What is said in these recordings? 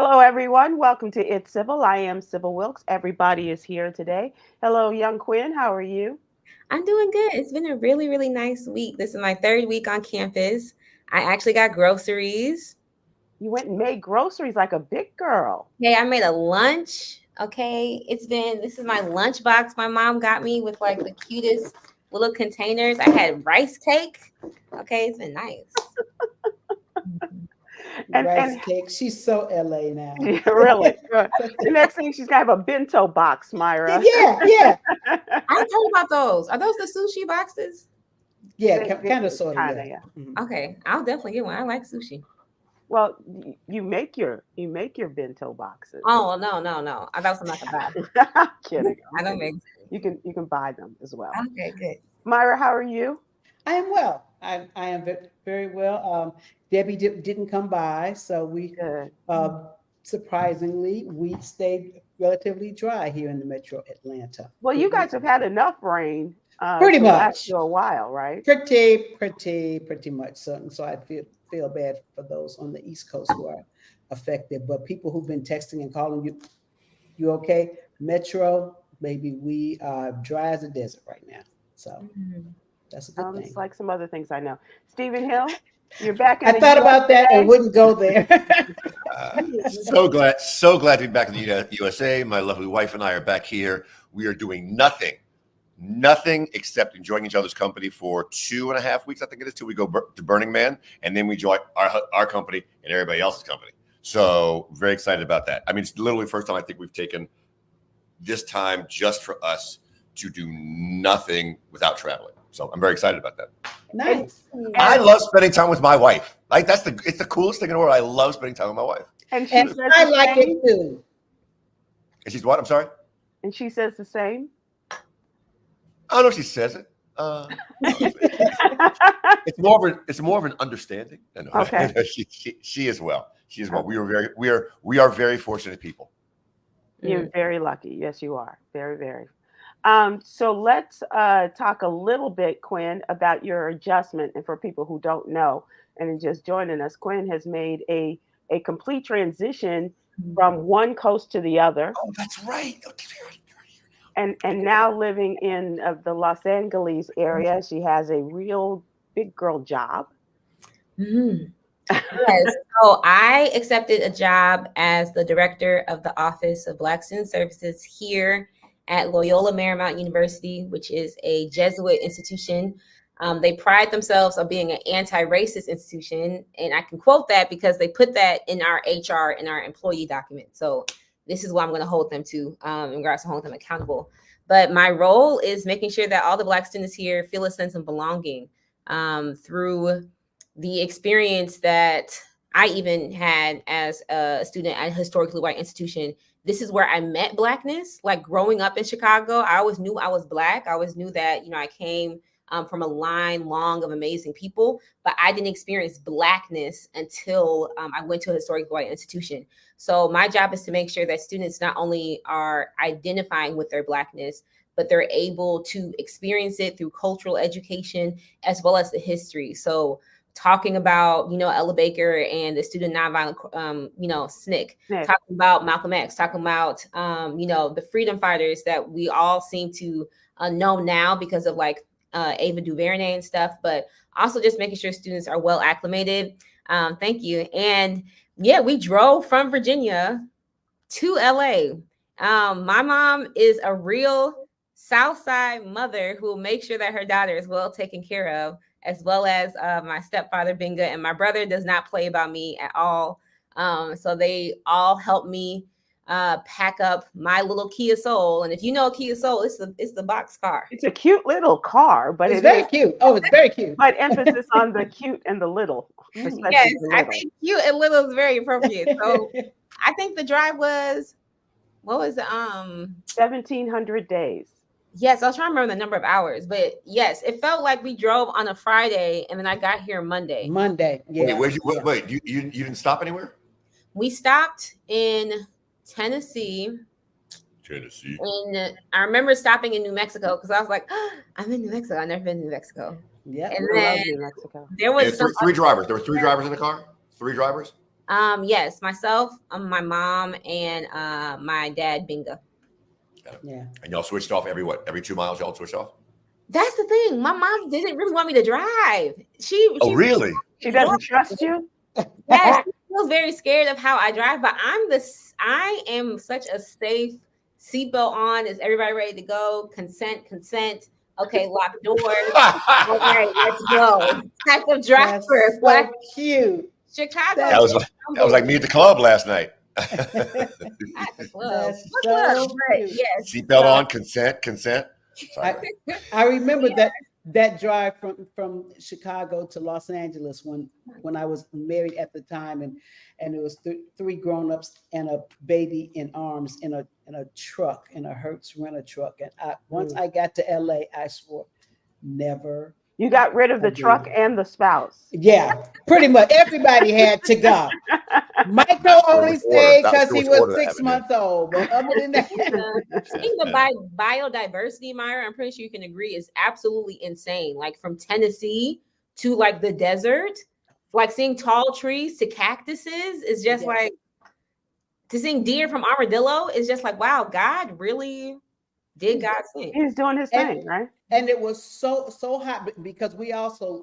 Hello, everyone. Welcome to It's Sybil. I am Sybil Wilkes. Everybody is here today. Hello, young Kwyn. How are you? I'm doing good. It's been a really, really nice week. This is my third week on campus. I actually got groceries. You went and made groceries like a big girl. Okay, I made a lunch. Okay, this is my lunch box my mom got me with like the cutest little containers. I had rice cake. Okay, it's been nice. Rice cake. She's so LA now. Yeah, really. Good. The next thing she's gonna have a bento box, Myra. Yeah. I don't know about those. Are those the sushi boxes? Yeah, kind of, sort of. Kinda, yeah. Mhm. Okay, I'll definitely get one. I like sushi. Well, you make your bento boxes. Oh no. I thought something like I'm kidding. I don't make. You can buy them as well. Okay, good. Myra, how are you? I am well. I am very well. Debbie didn't come by, so Good. surprisingly, we stayed relatively dry here in the metro Atlanta. Well, you guys have had enough rain Pretty to last much. you a while, right? Pretty much. So I feel bad for those on the East Coast who are affected. But people who've been texting and calling you okay? Metro, maybe we are dry as a desert right now. So that's a good thing. It's like some other things I know. Stephen Hill, you're back in I the thought US about that today. and wouldn't go there. So glad to be back in the USA. My lovely wife and I are back here. We are doing nothing except enjoying each other's company for 2.5 weeks. I think it is till we go to Burning Man, and then we join our company and everybody else's company. So very excited about that. I mean, it's literally the first time I think we've taken this time just for us to do nothing without traveling. So I'm very excited about that. Nice. I love spending time with my wife. Like it's the coolest thing in the world. I love spending time with my wife. And she And says I the like same. it too. And she's what? I'm sorry. And she says the same. I don't know if she says it. It's more of an understanding. Okay. She as well. She as well. We are very fortunate people. You're very lucky. Yes, you are. Very, very. So let's talk a little bit, Kwyn, about your adjustment. And for people who don't know and are just joining us, Kwyn has made a complete transition from one coast to the other, Oh, that's right. and now living in the Los Angeles area. She has a real big girl job. Yes. So I accepted a job as the director of the Office of Black Student Services here at Loyola Marymount University, which is a Jesuit institution. They pride themselves on being an anti-racist institution. And I can quote that because they put that in our HR, in our employee document. So this is what I'm going to hold them to in regards to holding them accountable. But my role is making sure that all the Black students here feel a sense of belonging through the experience that I even had as a student at a historically white institution. This is where I met Blackness. Like growing up in Chicago, I always knew I was Black. I always knew that, I came from a line long of amazing people, but I didn't experience Blackness until I went to a historically white institution. So my job is to make sure that students not only are identifying with their Blackness, but they're able to experience it through cultural education as well as the history. So talking about, Ella Baker and the student nonviolent, SNCC, Nick. talking about Malcolm X, talking about, the freedom fighters that we all seem to know now because of like Ava DuVernay and stuff, but also just making sure students are well acclimated. Thank you. And yeah, we drove from Virginia to LA. My mom is a real Southside mother who will make sure that her daughter is well taken care of, as well as my stepfather Binga, and my brother does not play about me at all. So they all help me pack up my little Kia Soul. And if you know a Kia Soul, it's the box car. It's a cute little car, but It's very cute. Oh, it's very cute. But emphasis on the cute and the little. especially Yes, the I little. think cute and little is very appropriate. So I think the drive was, what was it? 1,700 days. Yes, I was trying to remember the number of hours, but yes, it felt like we drove on a Friday and then I got here Monday. Yeah. Wait, you didn't stop anywhere? We stopped in Tennessee. And I remember stopping in New Mexico because I was like, I'm in New Mexico. I've never been to New Mexico. Yeah. And I love then New Mexico. there was Three drivers. There were 3 drivers in the car? 3 drivers? Yes, myself, my mom, and my dad, Bingo. Yeah. And y'all switched off every 2 miles. Y'all switched off. That's the thing. My mom didn't really want me to drive. Oh, really? She doesn't trust you? Yes, she feels very scared of how I drive, but I am such a safe seatbelt on. Is everybody ready to go? Consent. Okay, lock doors. All right, let's go. Type of driver. That's so cute. Chicago. That was like me at the club last night. At the club. That's What so club? But cute. yes. Seatbelt on, consent. I remember that drive from Chicago to Los Angeles when I was married at the time, and it was three grown-ups and a baby in arms in a truck, in a Hertz renter truck. And once I got to LA, I swore never. You got rid of the truck and the spouse. Yeah, pretty much everybody had to go. Michael only stayed because he was 6 months old. But other than that, seeing the biodiversity, Myra, I'm pretty sure you can agree, is absolutely insane. Like from Tennessee to like the desert, like seeing tall trees to cactuses is just like, to seeing deer from armadillo is just like, wow, God really did God's thing. He's doing his thing, right? And it was so hot because we also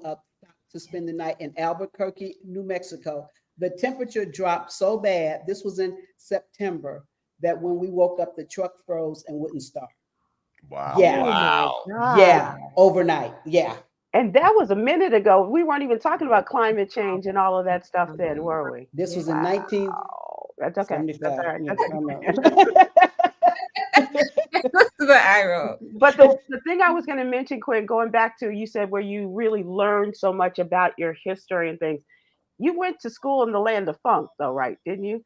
to spend the night in Albuquerque, New Mexico. The temperature dropped so bad. This was in September, that when we woke up, the truck froze and wouldn't start. Wow. Yeah. Wow. Yeah. Overnight. Yeah. And that was a minute ago. We weren't even talking about climate change and all of that stuff then, were we? This was in 19. That's okay. That's all right. The arrow. But the thing I was going to mention, Kwyn, going back to, you said where you really learned so much about your history and things. You went to school in the land of funk, though, right? Didn't you?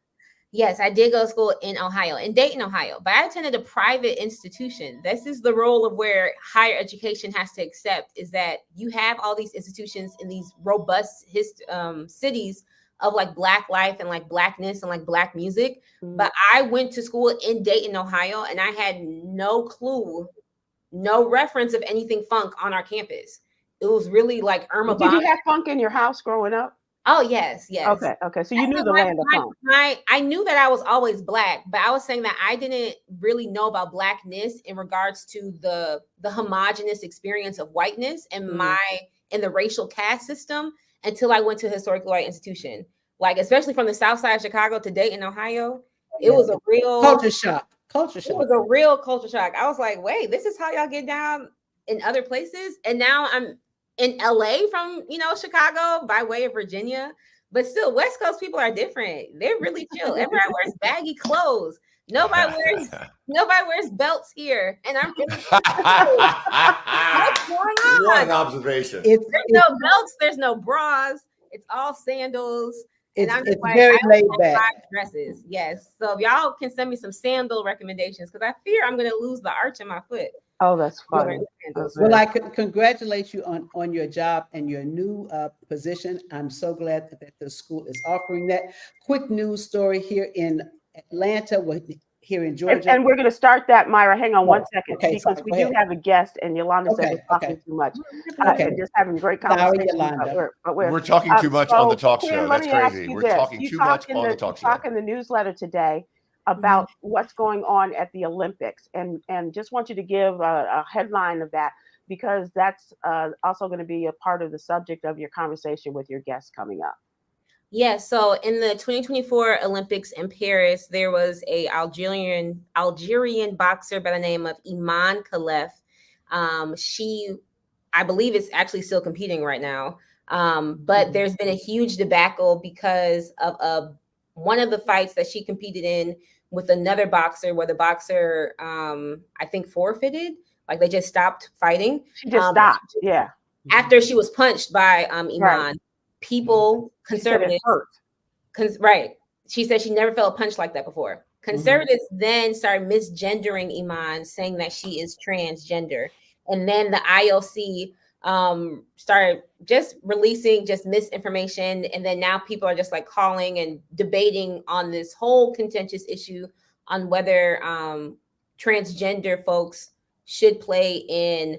Yes, I did go to school in Ohio, in Dayton, Ohio, but I attended a private institution. This is the role of where higher education has to accept, is that you have all these institutions in these robust cities of like Black life and like Blackness and like Black music. But I went to school in Dayton, Ohio, and I had no clue, no reference of anything funk on our campus. It was really like Irma. Did you have funk in your house growing up? Oh, yes. Okay. So you knew the land of funk. I knew that I was always Black, but I was saying that I didn't really know about Blackness in regards to the homogenous experience of whiteness and in the racial caste system until I went to a historically white institution. Like, especially from the South Side of Chicago to Dayton, Ohio, it was a real culture shock. It was a real culture shock. I was like, wait, this is how y'all get down in other places? And now I'm in LA from, Chicago by way of Virginia, but still West Coast people are different. They're really chill. Everybody wears baggy clothes. Nobody wears belts here. And I'm really what's going on? What an observation. There's no belts, there's no bras. It's all sandals. And I'm just like, very laid back. Dresses. Yes. So if y'all can send me some sandal recommendations, because I fear I'm going to lose the arch in my foot. Oh, that's funny. Well, I congratulate you on your job and your new position. I'm so glad that the school is offering that. Quick news story here in Atlanta, here in Georgia. And we're going to start that, Myra. Hang on 1 second, okay, because sorry, we do have a guest, and Yolanda said we're talking too much. And just having great conversation. But we're talking too much on the talk show. That's crazy. We're talking too much on the talk show. You talk in the newsletter today about what's going on at the Olympics, and just want you to give a headline of that, because that's also going to be a part of the subject of your conversation with your guests coming up. Yeah, so in the 2024 Olympics in Paris, there was a Algerian boxer by the name of Iman Khalef. She, I believe, is actually still competing right now. But there's been a huge debacle because of one of the fights that she competed in with another boxer, where the boxer, I think, forfeited. Like, they just stopped fighting. She just stopped, yeah. After she was punched by Iman. Right. People, conservatives, right. She said she never felt a punch like that before. Conservatives then started misgendering Iman, saying that she is transgender. And then the IOC started just releasing just misinformation. And then now people are just like calling and debating on this whole contentious issue on whether transgender folks should play in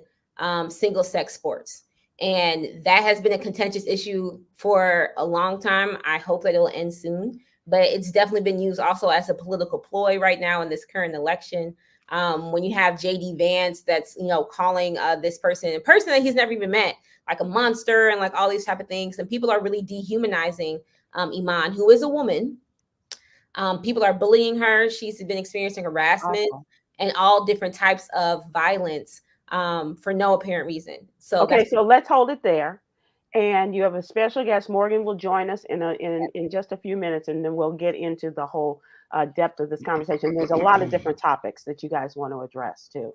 single sex sports. And that has been a contentious issue for a long time. I hope that it'll end soon. But it's definitely been used also as a political ploy right now in this current election. When you have JD Vance that's, calling this person, a person that he's never even met, like a monster and like all these type of things. And people are really dehumanizing Iman, who is a woman. People are bullying her. She's been experiencing harassment and all different types of violence for no apparent reason. So okay, so let's hold it there. And you have a special guest. Morgan will join us in just a few minutes, and then we'll get into the whole depth of this conversation. There's a lot of different topics that you guys want to address too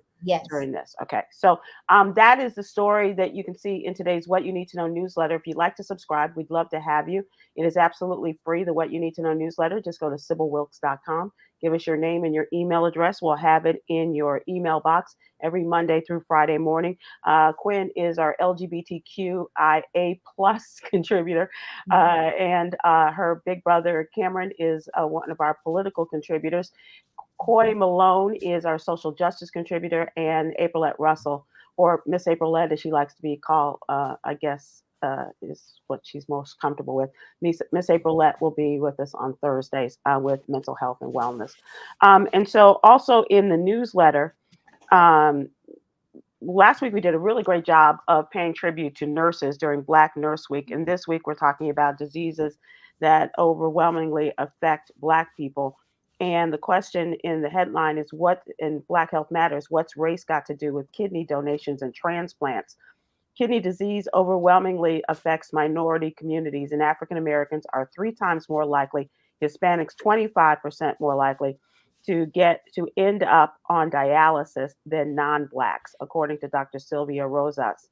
during this. Okay, so that is the story that you can see in today's What You Need to Know newsletter. If you'd like to subscribe, we'd love to have you. It is absolutely free, the What You Need to Know newsletter. Just go to SybilWilkes.com. Give us your name and your email address. We'll have it in your email box every Monday through Friday morning. Kwyn is our LGBTQIA plus contributor, and her big brother Cameron is one of our political contributors. Coy Malone is our social justice contributor, and Aprilette Russell, or Miss Aprilette as she likes to be called, I guess is what she's most comfortable with. Miss Aprilette will be with us on Thursdays with mental health and wellness. And so also in the newsletter, last week we did a really great job of paying tribute to nurses during Black Nurse Week. And this week we're talking about diseases that overwhelmingly affect Black people. And the question in the headline is, what in Black Health Matters, what's race got to do with kidney donations and transplants? Kidney disease overwhelmingly affects minority communities, and African Americans are 3 times more likely, Hispanics 25% more likely to end up on dialysis than non-Blacks, according to Dr. Sylvia Rosas.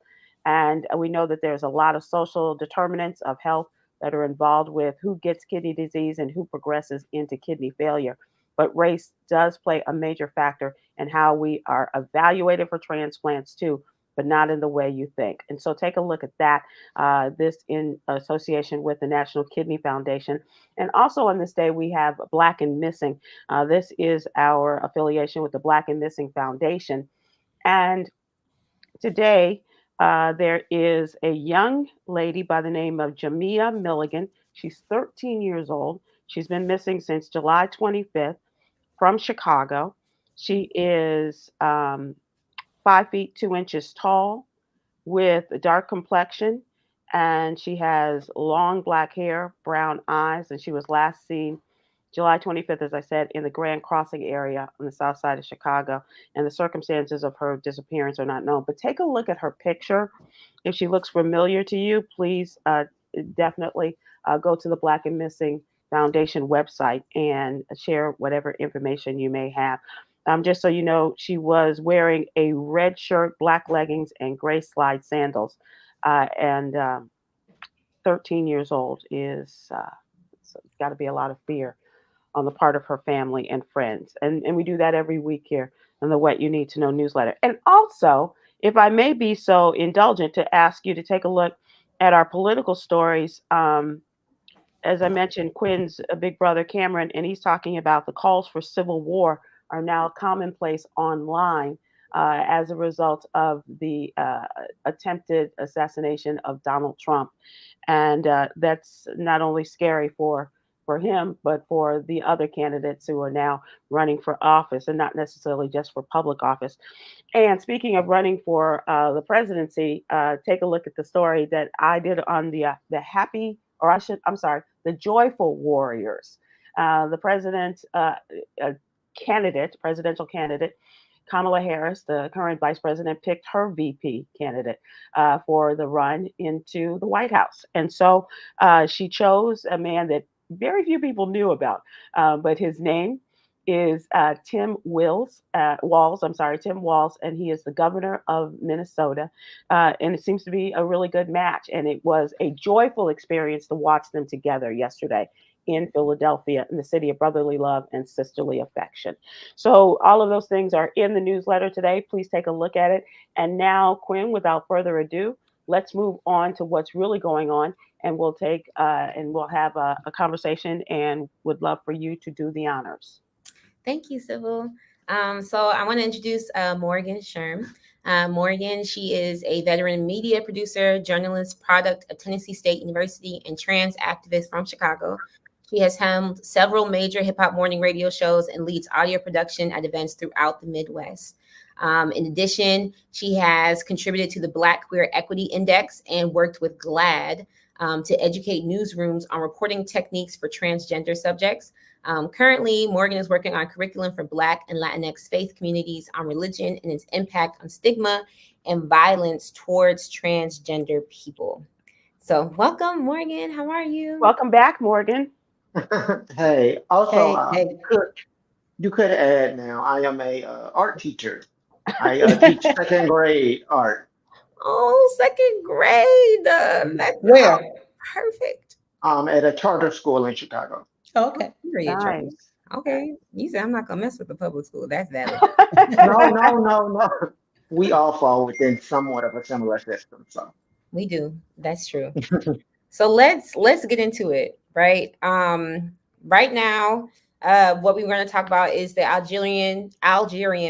And we know that there's a lot of social determinants of health that are involved with who gets kidney disease and who progresses into kidney failure. But race does play a major factor in how we are evaluated for transplants too, but not in the way you think. And so take a look at that, this in association with the National Kidney Foundation. And also on this day, we have Black and Missing. This is our affiliation with the Black and Missing Foundation. And today, there is a young lady by the name of Jamia Milligan. She's 13 years old. She's been missing since July 25th from Chicago. She is 5 feet 2 inches tall with a dark complexion, and she has long black hair, brown eyes, and she was last seen July 25th, as I said, in the Grand Crossing area on the south side of Chicago. And the circumstances of her disappearance are not known. But take a look at her picture. If she looks familiar to you, please definitely go to the Black and Missing Foundation website and share whatever information you may have. Just so you know, she was wearing a red shirt, black leggings, and gray slide sandals. And 13 years old is so got to be a lot of fear on the part of her family and friends. And we do that every week here in the What You Need to Know newsletter. And also, if I may be so indulgent to ask you to take a look at our political stories. As I mentioned, Kwyn's big brother Cameron, and he's talking about the calls for civil war are now commonplace online as a result of the attempted assassination of Donald Trump. And that's not only scary for him, but for the other candidates who are now running for office, and not necessarily just for public office. And speaking of running for the presidency, take a look at the story that I did on the Joyful Warriors. The presidential candidate, Kamala Harris, the current vice president, picked her VP candidate for the run into the White House. And so she chose a man that very few people knew about, but his name is Tim Walz, and he is the governor of Minnesota. And it seems to be a really good match. And it was a joyful experience to watch them together yesterday in Philadelphia, in the city of brotherly love and sisterly affection. So all of those things are in the newsletter today. Please take a look at it. And now, Kwyn, without further ado, let's move on to what's really going on. And we'll have a conversation, and would love for you to do the honors. Thank you, Sybil. So I want to introduce Morgan Sherm. Morgan, she is a veteran media producer, journalist, product of Tennessee State University, and trans activist from Chicago. She has helmed several major hip hop morning radio shows and leads audio production at events throughout the Midwest. In addition, she has contributed to the Black Queer Equity Index and worked with GLAAD to educate newsrooms on reporting techniques for transgender subjects. Currently, Morgan is working on curriculum for Black and Latinx faith communities on religion and its impact on stigma and violence towards transgender people. So welcome, Morgan. How are you? Welcome back, Morgan. Hey, also, Hey. you could add now, I am a art teacher. I teach second grade art Oh, second grade. That's Where? perfect. at a charter school in Chicago. Okay. Period, Charlie. Nice. Okay. You said I'm not gonna mess with the public school. That's valid. No. We all fall within somewhat of a similar system. So We do. That's true. So let's get into it, right? Right now, what we're going to talk about is the Algerian.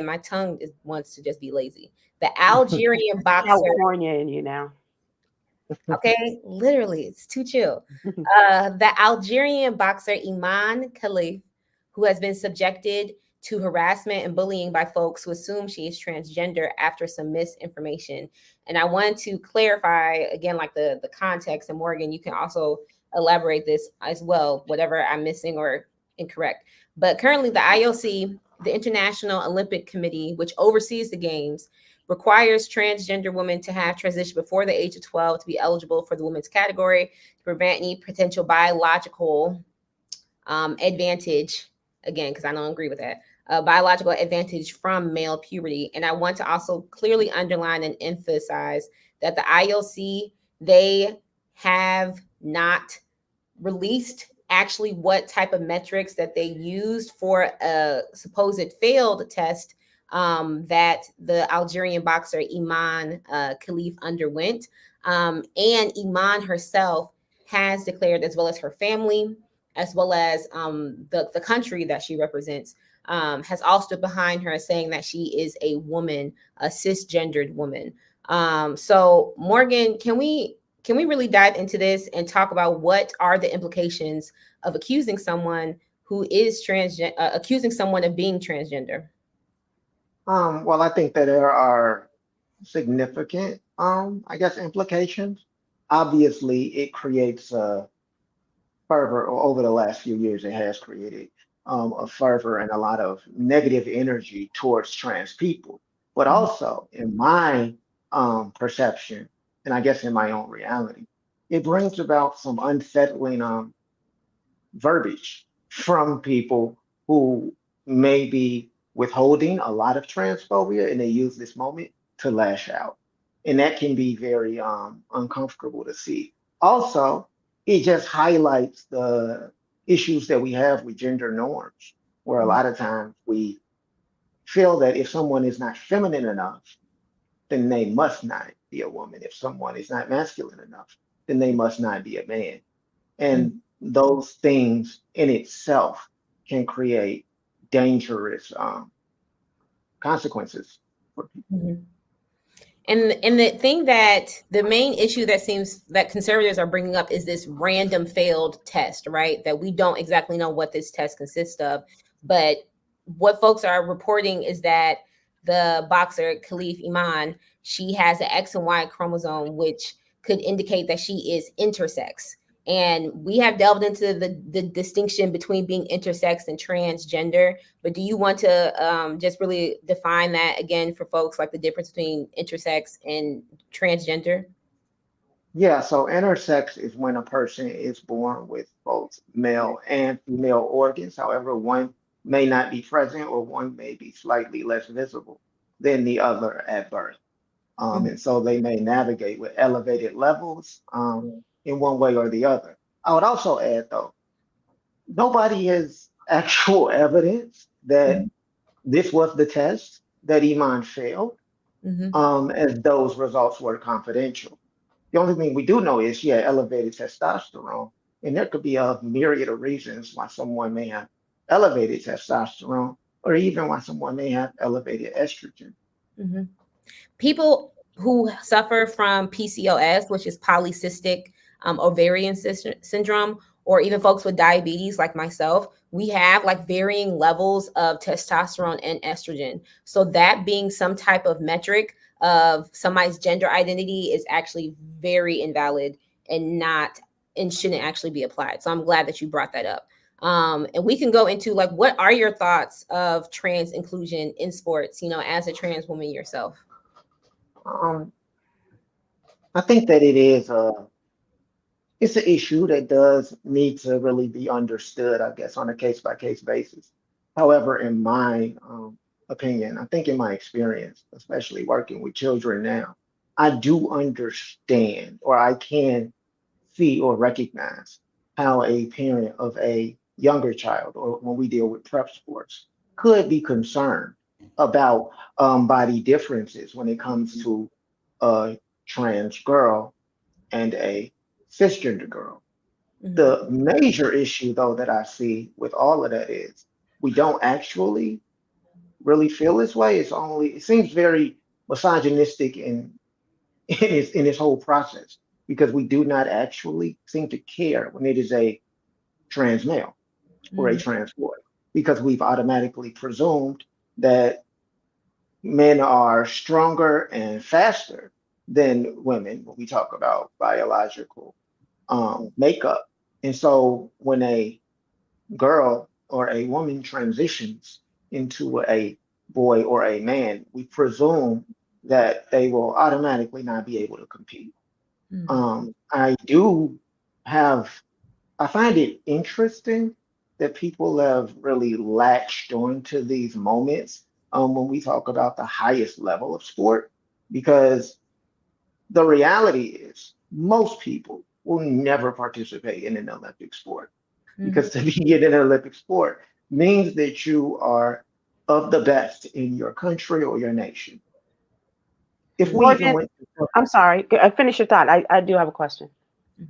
My tongue wants to just be lazy. The Algerian boxer. California in you now. Okay, literally, it's too chill. The Algerian boxer Iman Khalif, who has been subjected to harassment and bullying by folks who assume she is transgender after some misinformation. And I want to clarify again, like the context. And Morgan, you can also elaborate this as well, whatever I'm missing or incorrect. But currently, the IOC, the International Olympic Committee, which oversees the games, requires transgender women to have transitioned before the age of 12 to be eligible for the women's category to prevent any potential biological advantage, again, because I don't agree with that, biological advantage from male puberty. And I want to also clearly underline and emphasize that the IOC, they have not released actually what type of metrics that they used for a supposed failed test that the Algerian boxer Iman Khalif underwent. And Iman herself has declared, as well as her family, as well as the country that she represents, has all stood behind her, saying that she is a woman, a cisgendered woman. So Morgan, can we really dive into this and talk about what are the implications of accusing someone who is transgender, accusing someone of being transgender? well, I think that there are significant, I guess, implications. Obviously, it creates a fervor, or over the last few years, it has created a fervor and a lot of negative energy towards trans people. But also, in my perception, and I guess in my own reality, it brings about some unsettling verbiage from people who may be withholding a lot of transphobia, and they use this moment to lash out. And that can be very uncomfortable to see. Also, it just highlights the issues that we have with gender norms, where a lot of times we feel that if someone is not feminine enough, then they must not be a woman. If someone is not masculine enough, then they must not be a man. And those things in itself can create dangerous consequences for people. And the thing that the main issue that seems that conservatives are bringing up is this random failed test, right? That we don't exactly know what this test consists of. But what folks are reporting is that the boxer Khalif Iman, she has an X and Y chromosome, which could indicate that she is intersex. And we have delved into the distinction between being intersex and transgender. But do you want to just really define that again for folks, like the difference between intersex and transgender? Yeah, so intersex is when a person is born with both male and female organs. However, one may not be present or one may be slightly less visible than the other at birth. And so they may navigate with elevated levels in one way or the other. I would also add, though, nobody has actual evidence that this was the test that Iman failed, as those results were confidential. The only thing we do know is she had elevated testosterone, and there could be a myriad of reasons why someone may have elevated testosterone, or even why someone may have elevated estrogen. Mm-hmm. People who suffer from PCOS, which is polycystic ovarian syndrome, or even folks with diabetes like myself, we have like varying levels of testosterone and estrogen. So that being some type of metric of somebody's gender identity is actually very invalid and shouldn't actually be applied. So I'm glad that you brought that up. And we can go into like, what are your thoughts of trans inclusion in sports, as a trans woman yourself? I think that it's an issue that does need to really be understood, I guess, on a case by case basis. However, in my opinion, I think in my experience, especially working with children now, I do understand, or I can see or recognize how a parent of a younger child, or when we deal with prep sports, could be concerned about body differences when it comes to a trans girl and a cisgender girl. Mm-hmm. The major issue, though, that I see with all of that is we don't actually really feel this way. It seems very misogynistic in its whole process, because we do not actually seem to care when it is a trans male or a trans boy, because we've automatically presumed that men are stronger and faster than women when we talk about biological makeup. And so when a girl or a woman transitions into a boy or a man, we presume that they will automatically not be able to compete. Mm-hmm. I find it interesting that people have really latched onto these moments when we talk about the highest level of sport, because the reality is most people will never participate in an Olympic sport, because to be in an Olympic sport means that you are of the best in your country or your nation. If we even Morgan, went to, I'm sorry. Finish your thought. I do have a question.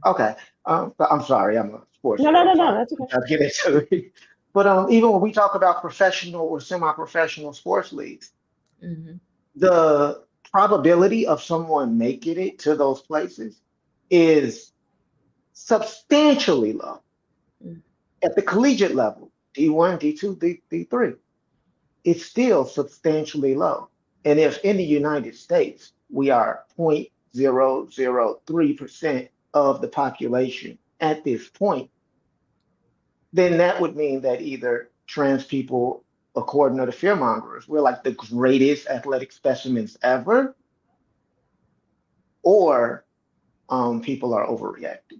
okay, but I'm sorry, I'm a sports No, nerd. no, no, I'm no. sorry. That's okay. I'll get into it. But even when we talk about professional or semi-professional sports leagues, Mm-hmm. the probability of someone making it to those places is substantially low. Mm-hmm. At the collegiate level, D1, D2, D3, it's still substantially low. And if in the United States, we are 0.003% of the population at this point, then that would mean that either trans people, according to the fearmongers, we're like the greatest athletic specimens ever, or people are overreacting.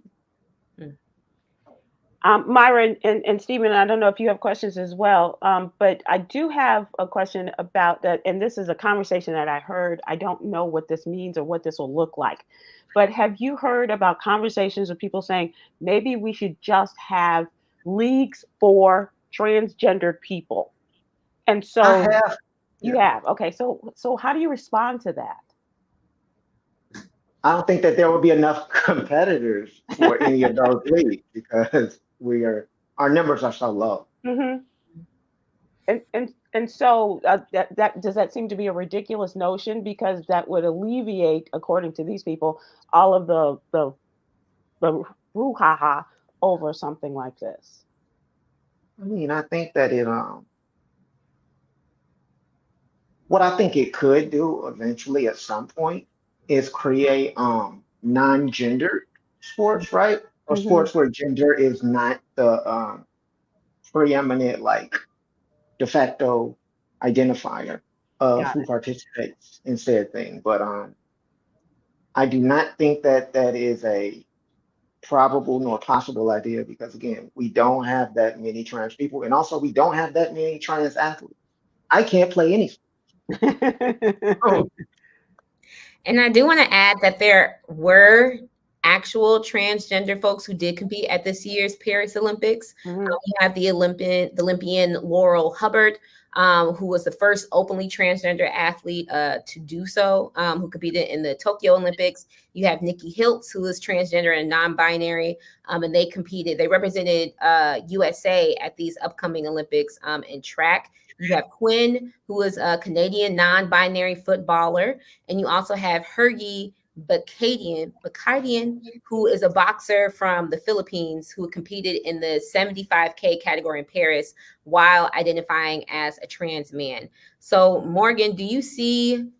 Myra and Stephen, I don't know if you have questions as well, but I do have a question about that. And this is a conversation that I heard. I don't know what this means or what this will look like. But have you heard about conversations of people saying maybe we should just have leagues for transgendered people? And I so have, you yeah, have. Okay. So how do you respond to that? I don't think that there will be enough competitors for any of those leagues, because our numbers are so low. Mm-hmm. And so that does that seem to be a ridiculous notion, because that would alleviate, according to these people, all of the brouhaha over something like this. I mean, I think that what I think it could do eventually at some point is create non-gendered sports, right? Or Mm-hmm. sports where gender is not the preeminent, like, de facto identifier of Got who participates in said thing. But I do not think that that is a probable nor possible idea, because again, we don't have that many trans people, and also we don't have that many trans athletes. I can't play any sport. it. And I do want to add that there were actual transgender folks who did compete at this year's Paris Olympics. You have the Olympian Laurel Hubbard, who was the first openly transgender athlete to do so, who competed in the Tokyo Olympics. You have Nikki Hiltz, who is transgender and non-binary, and they represented USA at these upcoming Olympics in track. You have Kwyn, who is a Canadian non-binary footballer, and you also have Hergy Bakadian, who is a boxer from the Philippines who competed in the 75K category in Paris while identifying as a trans man. So, Morgan, do you see,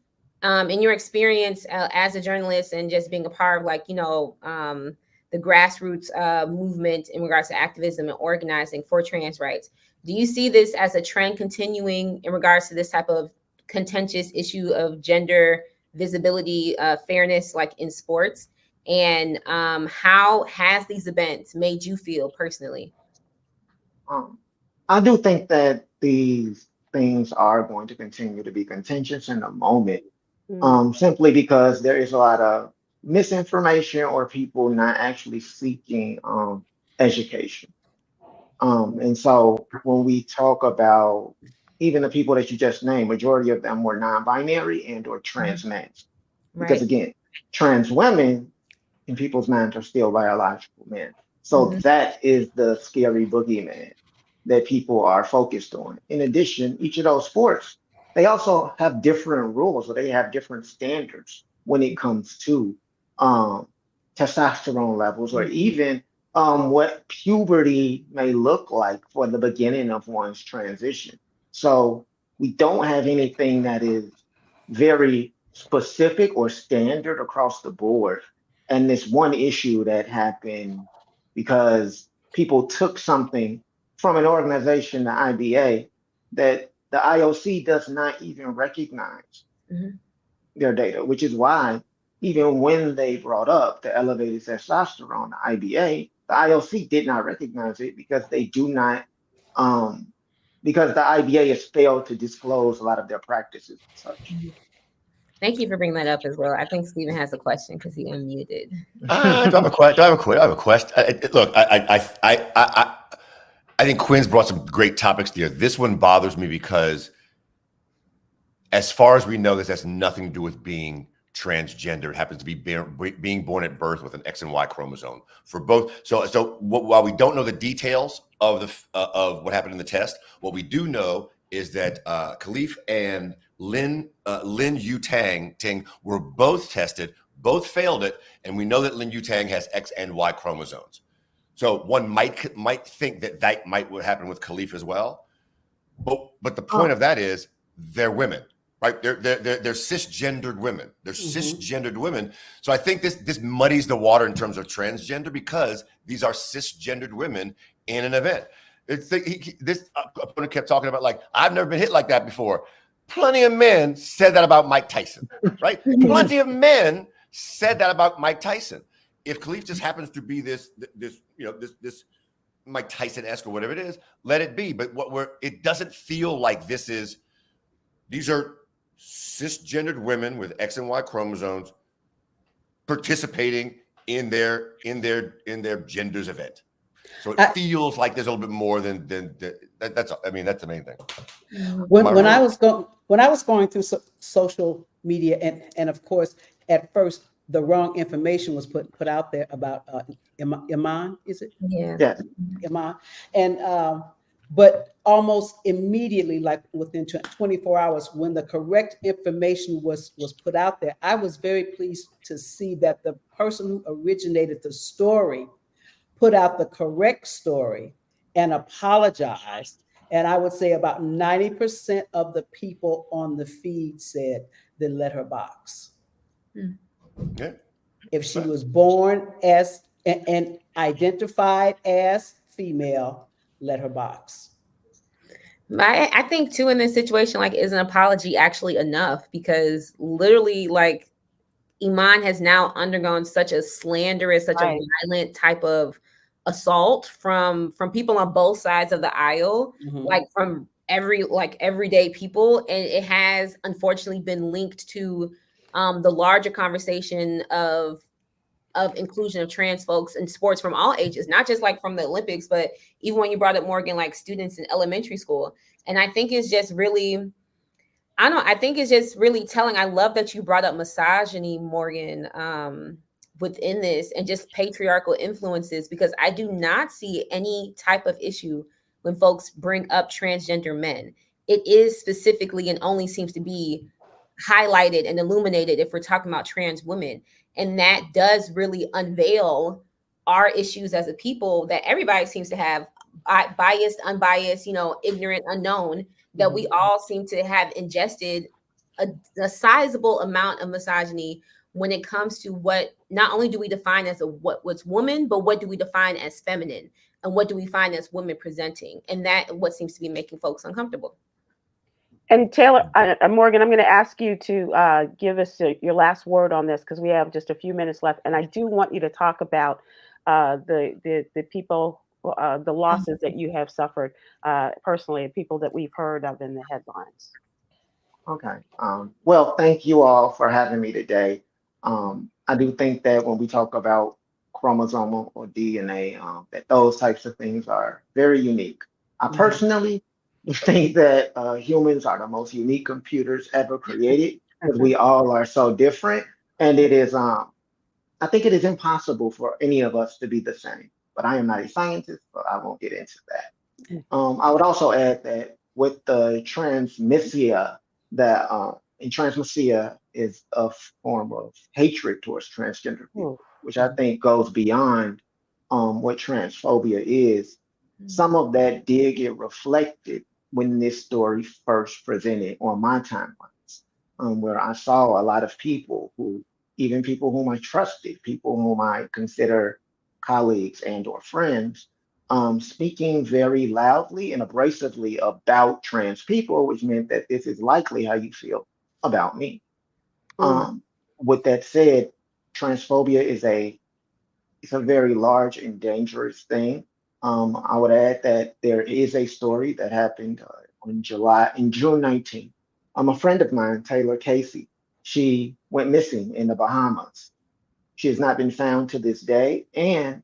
in your experience as a journalist and just being a part of, like, the grassroots movement in regards to activism and organizing for trans rights, do you see this as a trend continuing in regards to this type of contentious issue of gender visibility, fairness, like in sports? And how has these events made you feel personally? I do think that these things are going to continue to be contentious in the moment, simply because there is a lot of misinformation or people not actually seeking education. And so when we talk about even the people that you just named, majority of them were non-binary and or trans men. Because again, trans women in people's minds are still biological men. So that is the scary boogeyman that people are focused on. In addition, each of those sports, they also have different rules, or they have different standards when it comes to testosterone levels, or even what puberty may look like for the beginning of one's transition. So we don't have anything that is very specific or standard across the board. And this one issue that happened because people took something from an organization, the IBA, that the IOC does not even recognize their data, which is why even when they brought up the elevated testosterone, the IBA, the IOC did not recognize it because they do not, because the IBA has failed to disclose a lot of their practices and such. Thank you for bringing that up as well. I think Stephen has a question because he unmuted. Do I have a question? Look, I think Kwyn's brought some great topics here. This one bothers me because, as far as we know, this has nothing to do with being transgender. It happens to be being born at birth with an X and Y chromosome for both. So while we don't know the details of what happened in the test, what we do know is that Khalif and Lin Yu Tang were both tested, both failed it, and we know that Lin Yu Tang has X and Y chromosomes. So one might think that might what happen with Khalif as well, but the point of that is they're women, right? They're cisgendered women. They're cisgendered women. So I think this muddies the water in terms of transgender because these are cisgendered women in an event. This opponent kept talking about, like, I've never been hit like that before. Plenty of men said that about Mike Tyson, right? Plenty of men said that about Mike Tyson. If Khalif just happens to be this Mike Tyson-esque or whatever it is, let it be. But it doesn't feel like these are cisgendered women with X and Y chromosomes participating in their gender's event. So it feels like there's a little bit more than that's. I mean, that's the main thing. When I was going through social media, and of course, at first, the wrong information was put out there about Iman. Is it? Yeah. Iman, and but almost immediately, like within 24 hours, when the correct information was put out there, I was very pleased to see that the person who originated the story put out the correct story and apologized. And I would say about 90% of the people on the feed said, then let her box. Yeah. If she was born as and identified as female, let her box. I think too, in this situation, like, is an apology actually enough? Because literally, like, Iman has now undergone such a slanderous, such a violent type of assault from people on both sides of the aisle, like from everyday people, and it has unfortunately been linked to the larger conversation of of inclusion of trans folks in sports from all ages, not just like from the Olympics, but even when you brought up Morgan, like students in elementary school. And I think it's just really, I think it's just really telling. I love that you brought up misogyny, Morgan, within this, and just patriarchal influences, because I do not see any type of issue when folks bring up transgender men. It is specifically and only seems to be highlighted and illuminated if we're talking about trans women. And that does really unveil our issues as a people that everybody seems to have, biased, unbiased, ignorant, unknown, that we all seem to have ingested a sizable amount of misogyny when it comes to what not only do we define as what's woman, but what do we define as feminine, and what do we find as women presenting, and that what seems to be making folks uncomfortable. And Taylor, Morgan, I'm going to ask you to give us your last word on this, because we have just a few minutes left, and I do want you to talk about the people, the losses that you have suffered personally, and people that we've heard of in the headlines. Okay. Well, thank you all for having me today. I do think that when we talk about chromosomal or DNA, that those types of things are very unique. I personally think that humans are the most unique computers ever created, because we all are so different. And it is, I think it is impossible for any of us to be the same. But I am not a scientist, so I won't get into that. I would also add that with the transmisia, that and transmisia is a form of hatred towards transgender people, which I think goes beyond what transphobia is. Some of that did get reflected when this story first presented on my timelines, where I saw a lot of people even people whom I trusted, people whom I consider colleagues and or friends, speaking very loudly and abrasively about trans people, which meant that this is likely how you feel about me. With that said, transphobia is it's a very large and dangerous thing. I would add that there is a story that happened in June 19th. A friend of mine, Taylor Casey, she went missing in the Bahamas. She has not been found to this day, and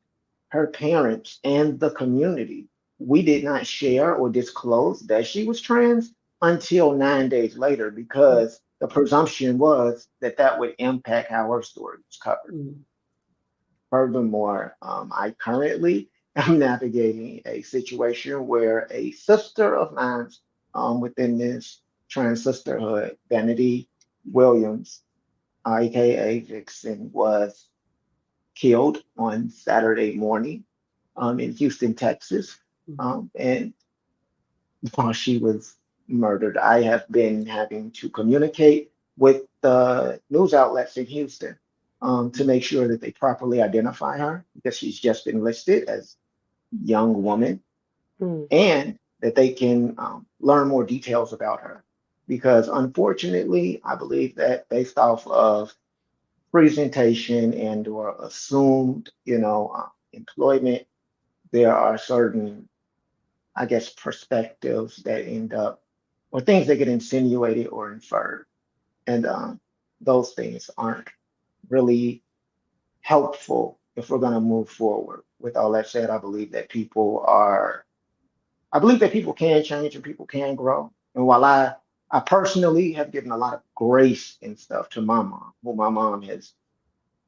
her parents and the community, we did not share or disclose that she was trans until 9 days later, because the presumption was that that would impact how her story was covered. Furthermore, I currently am navigating a situation where a sister of mine within this trans sisterhood, Vanity Williams, aka Vixen, was killed on Saturday morning in Houston, Texas. And while she was murdered, I have been having to communicate with the news outlets in Houston to make sure that they properly identify her, because she's just been listed as young woman, and that they can learn more details about her. Because unfortunately, I believe that based off of presentation and or assumed, employment, there are certain, I guess, perspectives that end up, or things that get insinuated or inferred. And those things aren't really helpful if we're going to move forward. With all that said, I believe that people can change and people can grow. And while I personally have given a lot of grace and stuff to my mom, who my mom has,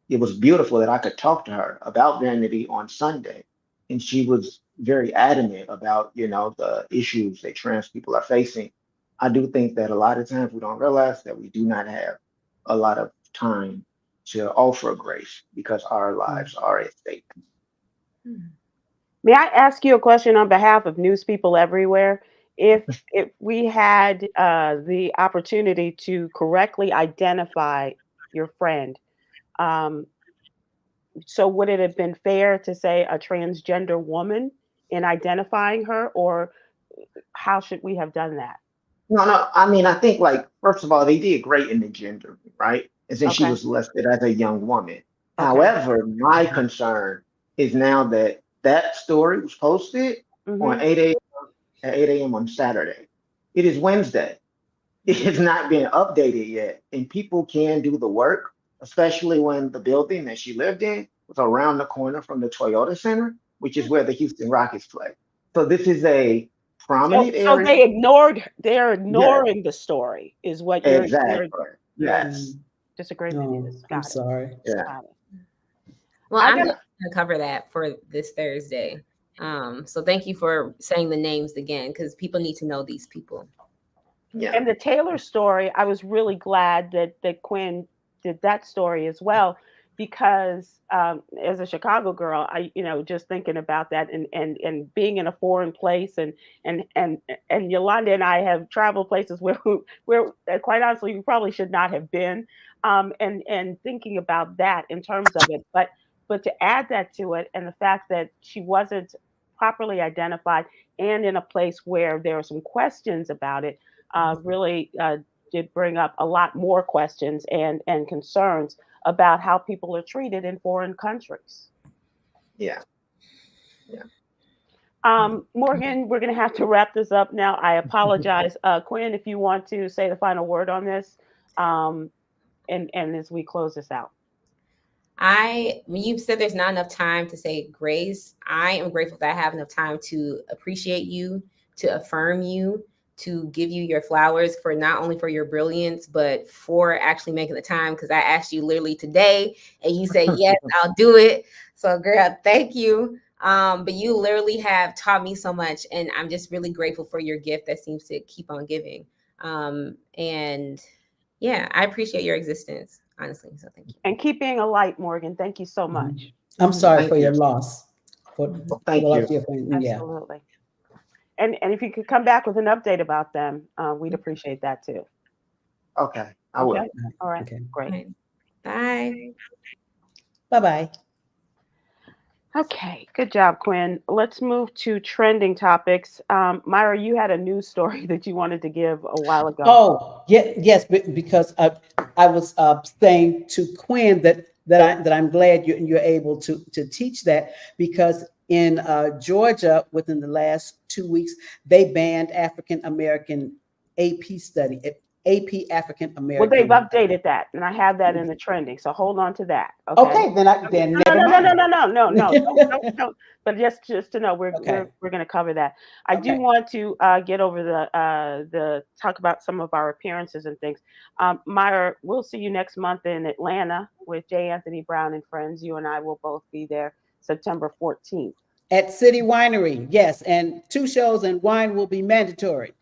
it was beautiful that I could talk to her about Vanity on Sunday. And she was very adamant about, the issues that trans people are facing. I do think that a lot of times we don't realize that we do not have a lot of time to offer grace because our lives are at stake. May I ask you a question on behalf of news people everywhere? If we had the opportunity to correctly identify your friend, so would it have been fair to say a transgender woman in identifying her, or how should we have done that? No. I mean, I think, like, first of all, they did great in the gender, right? And since she was listed as a young woman. However, my concern is now that that story was posted on 8 a.m. at 8 a.m. on Saturday. It is Wednesday. It has not been updated yet. And people can do the work, especially when the building that she lived in was around the corner from the Toyota Center, which is where the Houston Rockets play. So this is a So, prominent so area. they're Yes, ignoring the story, is what exactly. your Yes. disagreement Oh, is. I'm Got it. sorry. Yeah. Got it. Well, I I'm got Yeah. going to cover that for this Thursday. So thank you for saying the names again, because people need to know these people. Yeah. And the Taylor story, I was really glad that Kwyn did that story as well, because as a Chicago girl, just thinking about that and being in a foreign place and Yolanda and I have traveled places where quite honestly we probably should not have been, and thinking about that in terms of it, but to add that to it and the fact that she wasn't properly identified and in a place where there are some questions about it really did bring up a lot more questions and concerns about how people are treated in foreign countries. Yeah. Yeah. Morgan, we're going to have to wrap this up now. I apologize. Kwyn, if you want to say the final word on this, and as we close this out. When you said there's not enough time to say grace, I am grateful that I have enough time to appreciate you, to affirm you, to give you your flowers for not only for your brilliance, but for actually making the time. Because I asked you literally today and you said, yes, I'll do it. So girl, thank you. But you literally have taught me so much, and I'm just really grateful for your gift that seems to keep on giving. And yeah, I appreciate your existence, honestly. So thank you. And keep being a light, Morgan. Thank you so much. I'm sorry Thank for your you. loss. For Thank the loss you. of your friend. Yeah. Absolutely. And if you could come back with an update about them, we'd appreciate that too. Okay. I will. Okay. All right. Okay. Great. Right. Bye. Bye-bye. Okay, good job, Kwyn. Let's move to trending topics. Myra, you had a news story that you wanted to give a while ago. Oh, yeah, yes, because I was saying to Kwyn that I'm glad you're able to teach that, because in Georgia within the last 2 weeks they banned African American AP study, AP African Well, they've American. updated that, and I have that in the trending. So hold on to that. Okay. Okay, then No, never no, no, no, mind. no, no, no, no, no. But just to know, we're Okay. we're going to cover that. I do Okay. want to get over the talk about some of our appearances and things. Myra, we'll see you next month in Atlanta with J. Anthony Brown and friends. You and I will both be there September 14th. At City Winery, yes, and 2 shows and wine will be mandatory.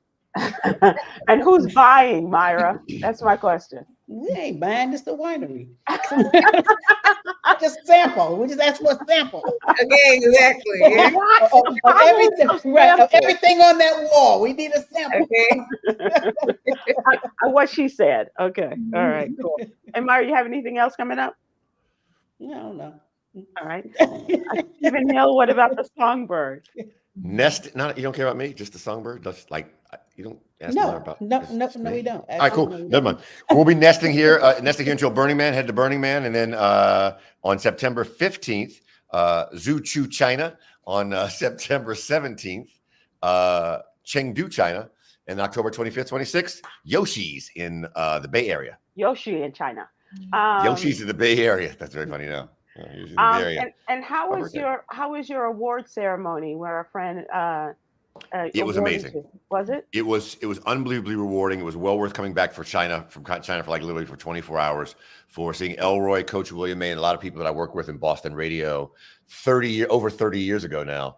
And who's buying, Myra? That's my question. We ain't buying this, the winery. Just sample. We just ask for a sample Okay, exactly. Yeah. What? of everything, right? Of everything on that wall. We need a sample. Okay. What she said. Okay. All right. Cool. And Myra, you have anything else coming up? I don't know. All right. Stephen Hill, what about the songbird? Nest, not you don't care about me, just the songbird. Just like you don't ask more about. No, just we me? don't. All right, cool. Actually, no, we Never don't. mind. We'll be nesting here until Burning Man. Head to Burning Man, and then on September 15th, Zhuchu, China. On September 17th, Chengdu, China, and October 25th, 26th, Yoshi's in the Bay Area. Yoshi in China. Yoshi's in the Bay Area. That's very funny now. Yoshi's in the Bay Area. And how My was birthday. how was your award ceremony where a friend It was awarded amazing. you? Was it? It was unbelievably rewarding. It was well worth coming back from China for like literally for 24 hours for seeing Elroy, Coach William May, and a lot of people that I work with in Boston radio over 30 years ago now.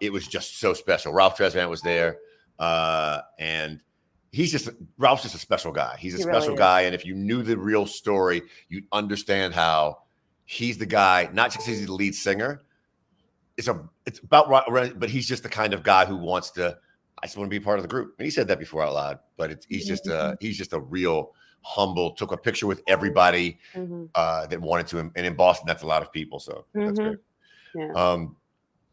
It was just so special. Ralph Tresvant was there, and Ralph's just a special guy. He's a special really guy, and if you knew the real story, you'd understand how he's the guy. Not just because he's the lead singer. It's about right, but he's just the kind of guy who wants to. I just want to be part of the group. And he said that before out loud, but he's just a real humble. Took a picture with everybody that wanted to, and in Boston, that's a lot of people. So that's great. Yeah.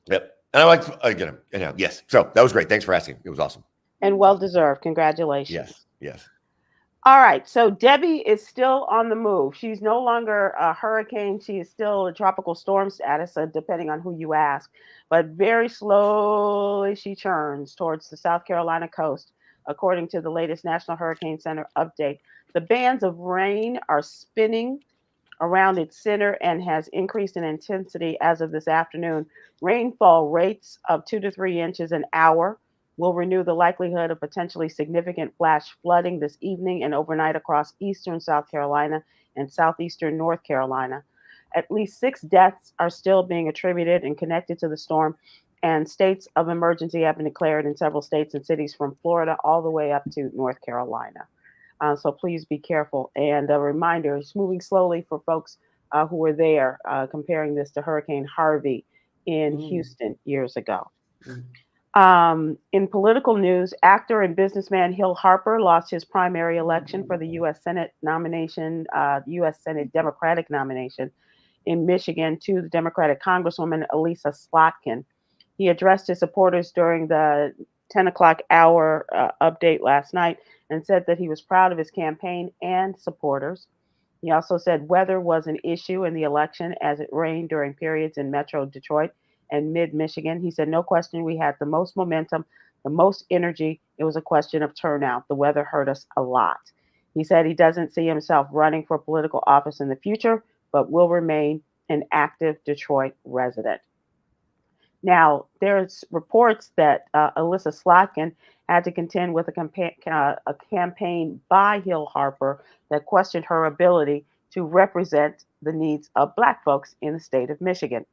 Yep. And I like again. Yes. So that was great. Thanks for asking. It was awesome. And well deserved. Congratulations. Yes. All right. So Debbie is still on the move. She's no longer a hurricane. She is still a tropical storm status, depending on who you ask. But very slowly she churns towards the South Carolina coast, according to the latest National Hurricane Center update. The bands of rain are spinning around its center and has increased in intensity as of this afternoon. Rainfall rates of 2 to 3 inches an hour will renew the likelihood of potentially significant flash flooding this evening and overnight across eastern South Carolina and southeastern North Carolina. At least 6 deaths are still being attributed and connected to the storm, and states of emergency have been declared in several states and cities from Florida all the way up to North Carolina. So please be careful. And a reminder, it's moving slowly for folks who were there, comparing this to Hurricane Harvey in Houston years ago. In political news, actor and businessman Hill Harper lost his primary election for the U.S. Senate nomination, U.S. Senate Democratic nomination in Michigan to the Democratic Congresswoman Elisa Slotkin. He addressed his supporters during the 10 o'clock hour update last night and said that he was proud of his campaign and supporters. He also said weather was an issue in the election as it rained during periods in Metro Detroit and mid Michigan. He said, no question, we had the most momentum, the most energy. It was a question of turnout. The weather hurt us a lot. He said he doesn't see himself running for political office in the future, but will remain an active Detroit resident. Now, there's reports that Elisa Slotkin had to contend with a campaign by Hill Harper that questioned her ability to represent the needs of Black folks in the state of Michigan.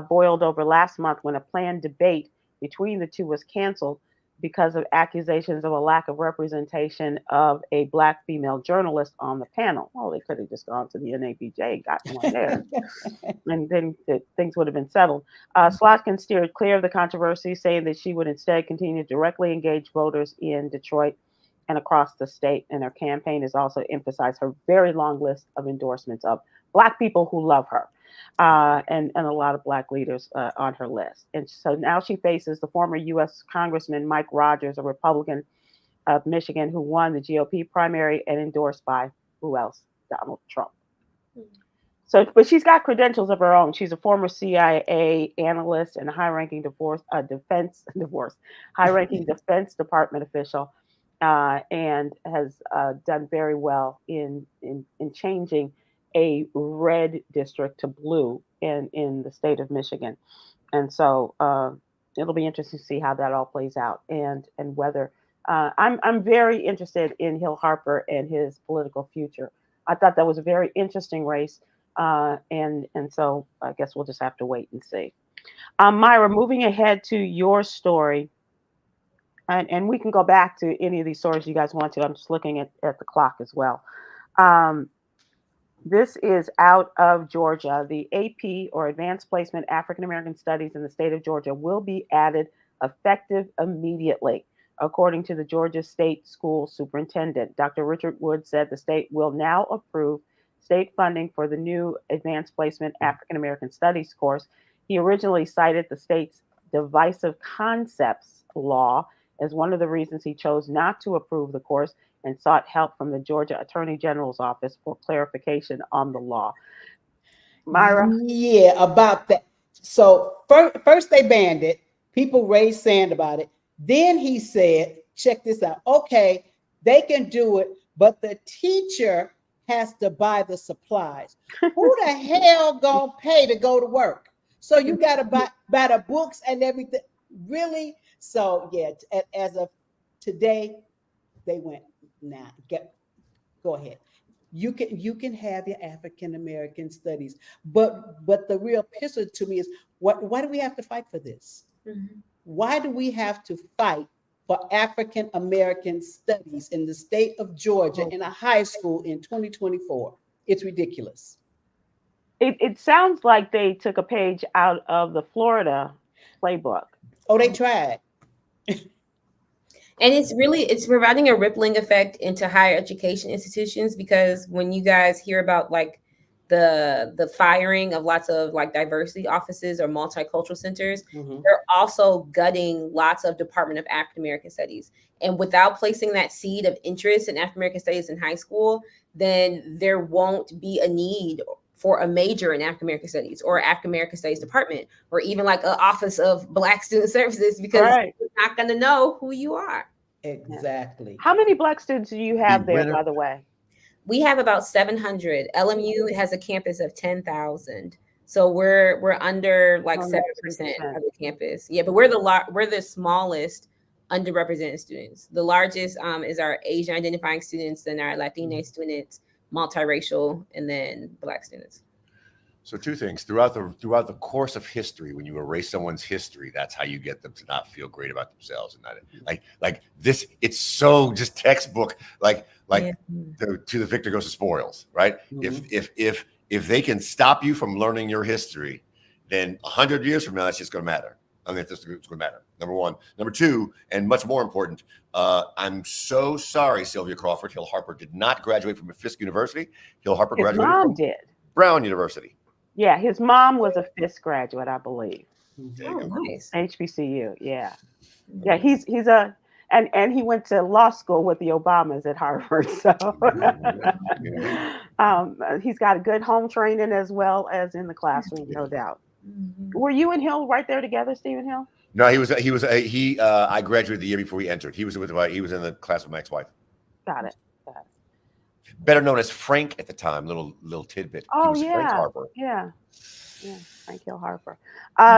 Boiled over last month when a planned debate between the two was canceled because of accusations of a lack of representation of a Black female journalist on the panel. Well, they could have just gone to the NABJ and gotten one there, and then things would have been settled. Slotkin steered clear of the controversy, saying that she would instead continue to directly engage voters in Detroit and across the state. And her campaign has also emphasized her very long list of endorsements of Black people who love her. And a lot of Black leaders on her list. And so now she faces the former U.S. Congressman Mike Rogers, a Republican of Michigan, who won the GOP primary and endorsed by who else? Donald Trump. So, but she's got credentials of her own. She's a former CIA analyst and a high-ranking high-ranking Defense Department official, and has done very well in changing a red district to blue in the state of Michigan. And so it'll be interesting to see how that all plays out, and whether I'm very interested in Hill Harper and his political future. I thought that was a very interesting race, and so I guess we'll just have to wait and see. Myra, moving ahead to your story, and we can go back to any of these stories you guys want to. I'm just looking at the clock as well. This is out of Georgia. The AP, or Advanced Placement African American Studies in the state of Georgia, will be added effective immediately, according to the Georgia State School Superintendent. Dr. Richard Wood said the state will now approve state funding for the new Advanced Placement African American Studies course. He originally cited the state's divisive concepts law as one of the reasons he chose not to approve the course, and sought help from the Georgia Attorney General's office for clarification on the law. Myra? Yeah, about that. So first they banned it. People raised sand about it. Then he said, check this out. Okay, they can do it, but the teacher has to buy the supplies. Who the hell gonna pay to go to work? So you got to buy the books and everything. Really? So yeah, as of today, they went, nah, go ahead. You can have your African American studies, but the real picture to me is why do we have to fight for this? Mm-hmm. Why do we have to fight for African American studies in the state of Georgia in a high school in 2024? It's ridiculous. It sounds like they took a page out of the Florida playbook. Oh, they tried. And it's providing a rippling effect into higher education institutions, because when you guys hear about like the firing of lots of like diversity offices or multicultural centers, mm-hmm. they're also gutting lots of Department of African American Studies. And without placing that seed of interest in African American Studies in high school, then there won't be a need for a major in African American Studies or African American Studies department, or even like an Office of Black Student Services, because you're not going to know who you are. Exactly. How many Black students do you have there, by the way? We have about 700. LMU has a campus of 10,000. So we're under like Under 7% 3%. of the campus. Yeah, but we're the smallest underrepresented students. The largest is our Asian identifying students, and our Latino students, multiracial, and then Black students. So two things throughout the course of history, when you erase someone's history, that's how you get them to not feel great about themselves and not like this. It's so just textbook like Yeah. to the victor goes the spoils, right? Mhm. If they can stop you from learning your history, then 100 years from now, that's just going to matter. I mean, it's going to matter. Number one. Number two, and much more important, I'm so sorry, Sylvia Crawford. Hill Harper did not graduate from Fisk University. Hill Harper His graduated mom from did. Brown University. Yeah, his mom was a Fisk graduate, I believe. There you Oh, go. nice. HBCU. Yeah. Yeah, he's a and he went to law school with the Obamas at Harvard. So he's got a good home training as well as in the classroom, no doubt. Were you and Hill right there together, Stephen Hill? No, I graduated the year before he entered. He was in the class with my ex-wife. Got it. Better known as Frank at the time. Little tidbit. He Oh was Frank Harper. yeah, Frank Hill Harper.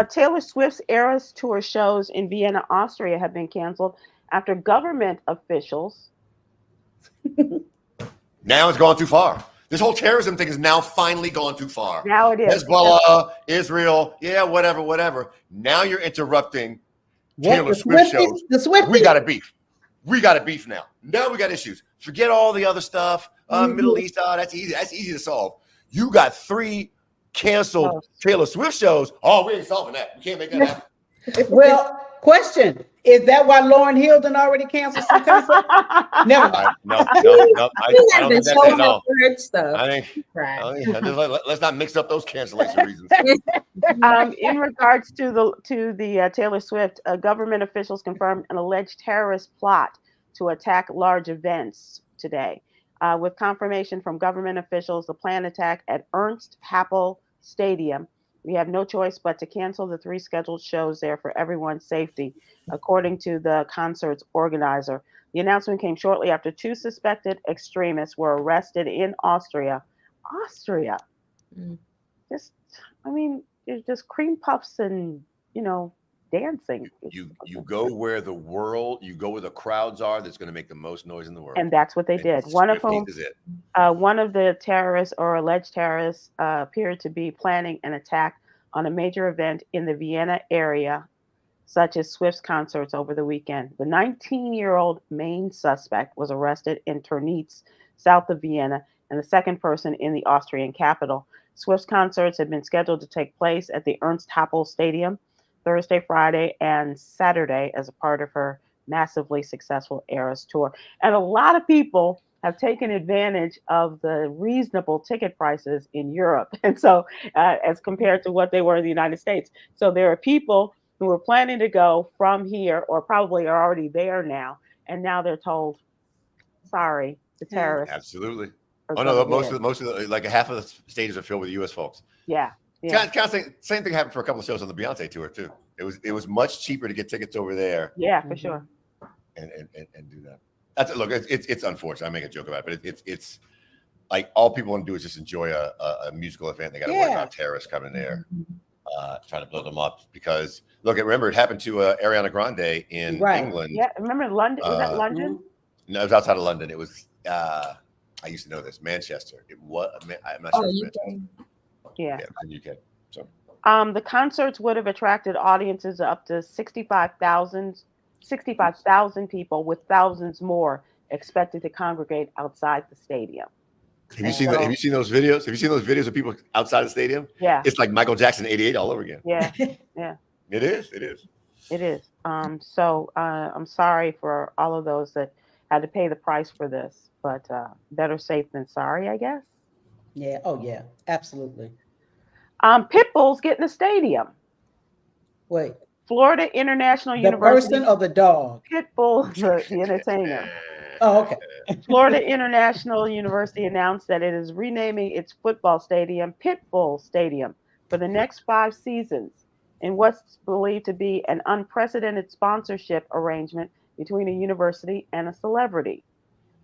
Taylor Swift's Eras Tour shows in Vienna, Austria have been canceled after government officials. Now it's gone too far. This whole terrorism thing is now finally gone too far. Now it is. Hezbollah, Israel, yeah, whatever. Now you're interrupting Taylor Swift shows. The Swifties? We got a beef. We got a beef now. Now we got issues. Forget all the other stuff. Middle East, that's easy. That's easy to solve. You got 3 canceled Taylor Swift shows. Oh, we ain't solving that. We can't make that happen. Well, question: is that why Lauryn Hill done already canceled some concerts? Never mind. No. I don't think that's it at all. I think let's not mix up those cancellation reasons. In regards to the Taylor Swift, government officials confirmed an alleged terrorist plot to attack large events today. With confirmation from government officials, the planned attack at Ernst Happel Stadium. We have no choice but to cancel the 3 scheduled shows there for everyone's safety, according to the concert's organizer. The announcement came shortly after 2 suspected extremists were arrested in Austria. Austria. There's just cream puffs and, dancing. You go where the crowds are that's going to make the most noise in the world. And that's what they did. One of the terrorists or alleged terrorists appeared to be planning an attack on a major event in the Vienna area, such as Swift's concerts over the weekend. The 19-year-old main suspect was arrested in Turnitz, south of Vienna, and the second person in the Austrian capital. Swift's concerts had been scheduled to take place at the Ernst Happel Stadium Thursday, Friday, and Saturday as a part of her massively successful Eras tour. And a lot of people have taken advantage of the reasonable ticket prices in Europe. And so as compared to what they were in the United States. So there are people who are planning to go from here or probably are already there now. And now they're told, sorry, the terrorists. Absolutely. Oh no, most of the like half of the stages are filled with US folks. Yeah. Kind of same thing happened for a couple of shows on the Beyonce tour too. It was much cheaper to get tickets over there. Yeah, for sure. And do that. It's unfortunate. I make a joke about it, but it's like all people want to do is just enjoy a musical event. They got to worry about terrorists coming there, trying to blow them up. Because remember it happened to Ariana Grande in England. Yeah, remember London? Was that London? No, it was outside of London. It was. I used to know this. Manchester. It was. I'm not sure. UK. Yeah, in the UK. So. The concerts would have attracted audiences up to 65,000 people, with thousands more expected to congregate outside the stadium. Have you seen those videos? Have you seen those videos of people outside the stadium? Yeah. It's like Michael Jackson '88 all over again. Yeah. Yeah. It is. So I'm sorry for all of those that had to pay the price for this, but better safe than sorry, I guess. Yeah. Oh, yeah. Absolutely. Pitbull's getting a stadium. Wait. Florida International University. The person or the dog? Pitbull, the entertainer. Oh, okay. Florida International University announced that it is renaming its football stadium Pitbull Stadium for the next 5 seasons in what's believed to be an unprecedented sponsorship arrangement between a university and a celebrity.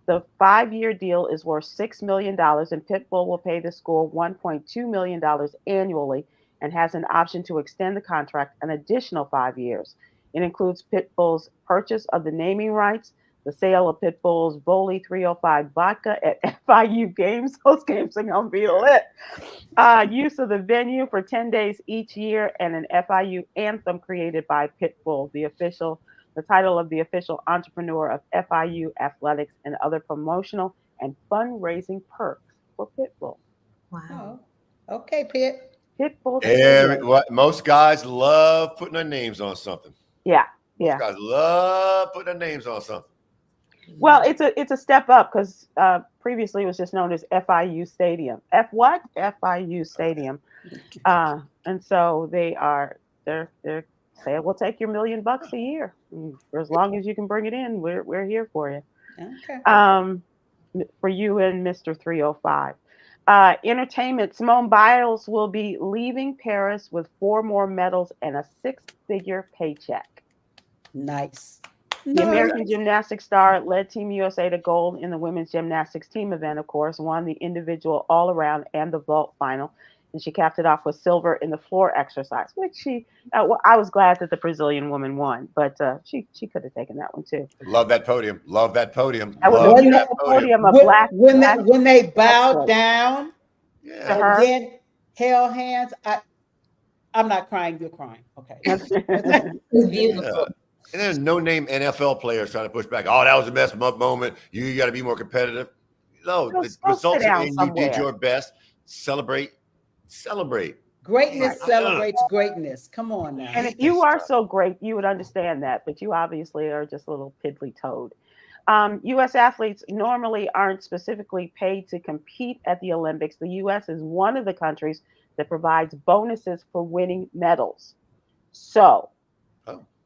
The 5-year deal is worth $6 million, and Pitbull will pay the school $1.2 million annually and has an option to extend the contract an additional 5 years. It includes Pitbull's purchase of the naming rights, the sale of Pitbull's Bully 305 vodka at FIU games. Those games are going to be lit. Use of the venue for 10 days each year, and an FIU anthem created by Pitbull, the title of the official entrepreneur of FIU athletics, and other promotional and fundraising perks for Pitbull. Wow. Oh, okay, Pitt. Pitbull. Most guys love putting their names on something. Yeah. Most guys love putting their names on something. Well, it's a step up because previously it was just known as FIU Stadium. FIU Stadium. And so they're saying, we'll take your $1 million a year. For as long as you can bring it in, we're here for you. Okay. For you and Mr. 305. Entertainment. Simone Biles will be leaving Paris with 4 more medals and a 6-figure paycheck. Nice. The American gymnastics star led Team USA to gold in the women's gymnastics team event, of course, won the individual all-around and the vault final, and she capped it off with silver in the floor exercise, which I was glad that the Brazilian woman won, but she could have taken that one too. Love that podium. Love that podium. That was a beautiful podium of black. When they bowed down Yeah. and then held hands, I'm not crying, you're crying. Okay. It's beautiful. And there's no name NFL players trying to push back. Oh, that was the best moment. You got to be more competitive. No, the results are in. You did your best. Celebrate. Greatness celebrates greatness. Come on now. And if you are so great, you would understand that, but you obviously are just a little piddly toad. U.S. athletes normally aren't specifically paid to compete at the Olympics. The U.S. is one of the countries that provides bonuses for winning medals. So,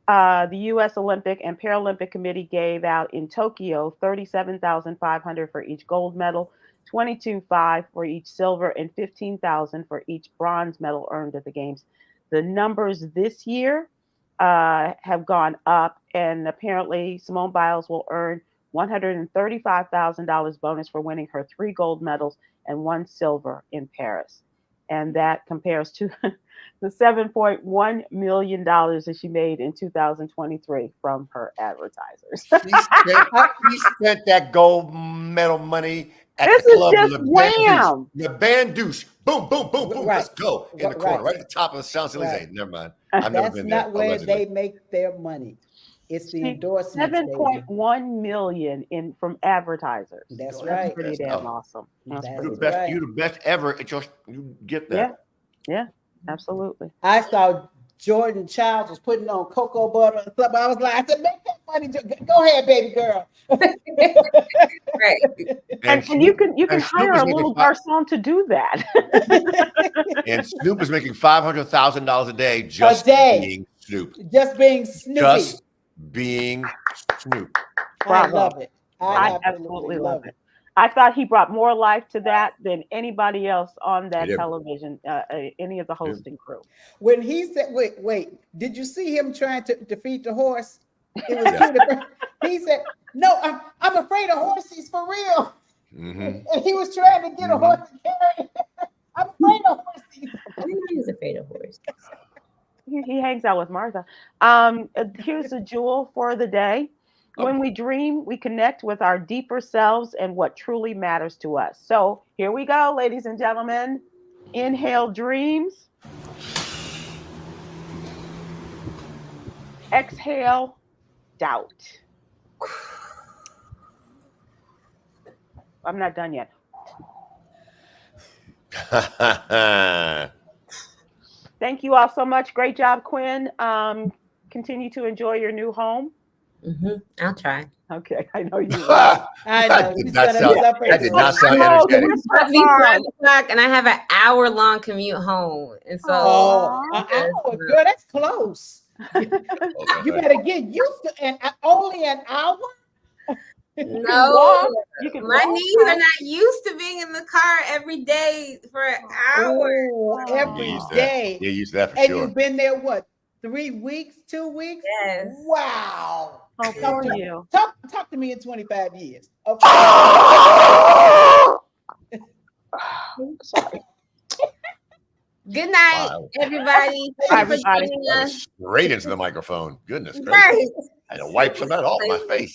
the U.S. Olympic and Paralympic Committee gave out in Tokyo $37,500 for each gold medal, $22,500 for each silver, and $15,000 for each bronze medal earned at the games. The numbers this year have gone up, and apparently Simone Biles will earn $135,000 bonus for winning her 3 gold medals and 1 silver in Paris. And that compares to the $7.1 million that she made in 2023 from her advertisers. He spent that gold medal money at the club. The band douche. Boom, boom, boom, boom. Let's go. In the corner, right at the top of the Champs-Elysees. Never mind. I've never been there. That's not where they make their money. It's the endorsement. $7.1 million from advertisers. That's right. Pretty damn awesome. You're the best ever. You get that. Yeah, absolutely. I saw Jordan Childs was putting on cocoa butter and stuff. I was like, I said, make that money. Go ahead, baby girl. Right. And you can hire a little garçon to do that. And Snoop is making $500,000 a day just being Snoop. Just being Snoopy. Just being Snoop. I love it. I absolutely love it. I thought he brought more life to that than anybody else on that television, any of the hosting crew. When he said, wait, did you see him trying to defeat the horse? It was cute. He said, no, I'm afraid of horses for real. Mm-hmm. And he was trying to get a horse to carry. I'm afraid of horses. I didn't know he was afraid of horses. He hangs out with Martha. Here's a jewel for the day. When we dream, we connect with our deeper selves and what truly matters to us. So here we go, ladies and gentlemen. Inhale dreams. Exhale doubt. I'm not done yet. Thank you all so much. Great job, Kwyn. Continue to enjoy your new home. Mm-hmm. I'll try. Okay, I know you will. I know. That did not sound energetic. It'll be 5 o'clock, and I have an hour-long commute home, and so an hour, girl, that's close. You better get used to, and only an hour. No, my knees are not used to being in the car every day for an hour. Every day. You're used to that for and sure. You've been there, what, 3 weeks, 2 weeks? Yes. Wow. How are you? Talk talk to me in 25 years. Okay. Sorry. Good night, Wow. everybody. Bye, Thank you for everybody. joining That us. was straight into the microphone. Goodness gracious. Right. I had to wipe some of that off my face.